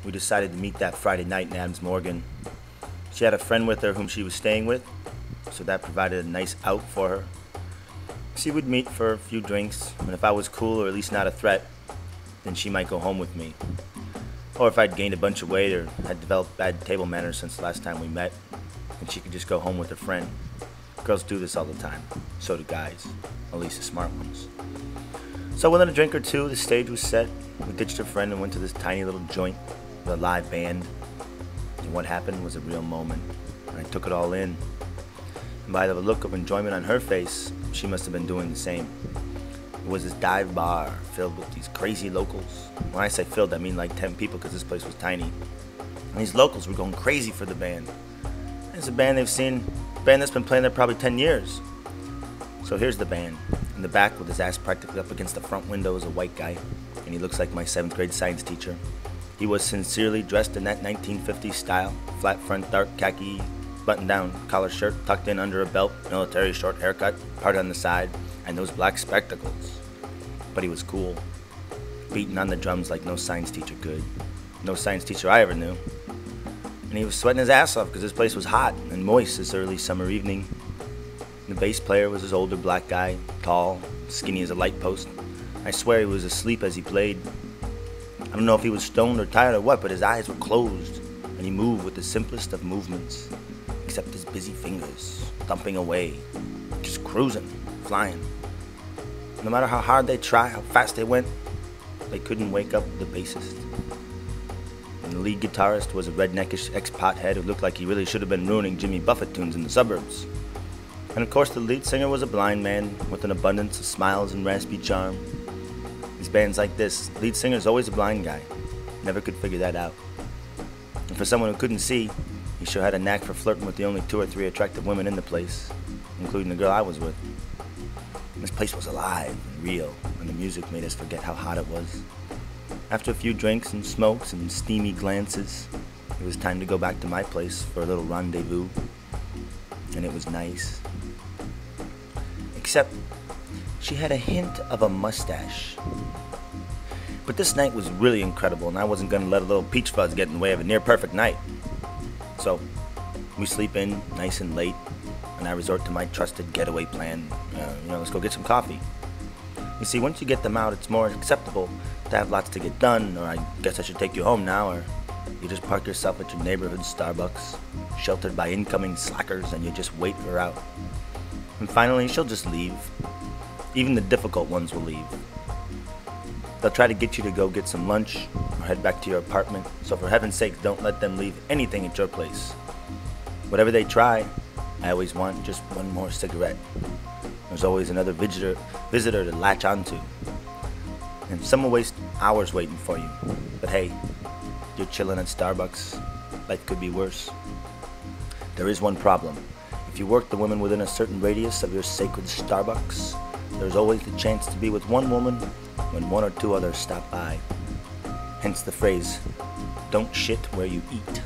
we decided to meet that Friday night in Adams Morgan. She had a friend with her whom she was staying with, so that provided a nice out for her. She would meet for a few drinks, and if I was cool or at least not a threat, then she might go home with me. Or if I'd gained a bunch of weight or had developed bad table manners since the last time we met, then she could just go home with her friend. Girls do this all the time. So do guys, at least the smart ones. So within a drink or two, the stage was set. We ditched her friend and went to this tiny little joint with a live band. And what happened was a real moment, and I took it all in. And by the look of enjoyment on her face, she must have been doing the same. It was this dive bar filled with these crazy locals. When I say filled, I mean like 10 people because this place was tiny. And these locals were going crazy for the band. It's a band they've seen, a band that's been playing there probably 10 years. So here's the band. In the back with his ass practically up against the front window is a white guy, and he looks like my 7th grade science teacher. He was sincerely dressed in that 1950s style, flat front dark khaki button-down collar shirt tucked in under a belt, military short haircut, part on the side, and those black spectacles. But he was cool, beating on the drums like no science teacher could. No science teacher I ever knew. And he was sweating his ass off because this place was hot and moist this early summer evening. The bass player was this older black guy, tall, skinny as a light post. I swear he was asleep as he played. I don't know if he was stoned or tired or what, but his eyes were closed, and he moved with the simplest of movements, except his busy fingers, thumping away, just cruising, flying. No matter how hard they tried, how fast they went, they couldn't wake up the bassist. And the lead guitarist was a redneckish ex-pothead who looked like he really should have been ruining Jimmy Buffett tunes in the suburbs. And of course the lead singer was a blind man with an abundance of smiles and raspy charm. These bands like this, lead singer's always a blind guy. Never could figure that out. And for someone who couldn't see, he sure had a knack for flirting with the only 2 or 3 attractive women in the place, including the girl I was with. And this place was alive and real, and the music made us forget how hot it was. After a few drinks and smokes and steamy glances, it was time to go back to my place for a little rendezvous. And it was nice. Except she had a hint of a mustache. But this night was really incredible, and I wasn't going to let a little peach fuzz get in the way of a near-perfect night. So we sleep in nice and late, and I resort to my trusted getaway plan. Let's go get some coffee. You see, once you get them out, it's more acceptable to have lots to get done, or I guess I should take you home now, or you just park yourself at your neighborhood Starbucks, sheltered by incoming slackers, and you just wait her out. And finally, she'll just leave. Even the difficult ones will leave. They'll try to get you to go get some lunch or head back to your apartment, so for heaven's sake, don't let them leave anything at your place. Whatever they try, I always want just one more cigarette. There's always another visitor to latch onto. And some will waste hours waiting for you. But hey, you're chilling at Starbucks. Life could be worse. There is one problem. If you work the women within a certain radius of your sacred Starbucks, there's always the chance to be with one woman when 1 or 2 others stop by. Hence the phrase, don't shit where you eat.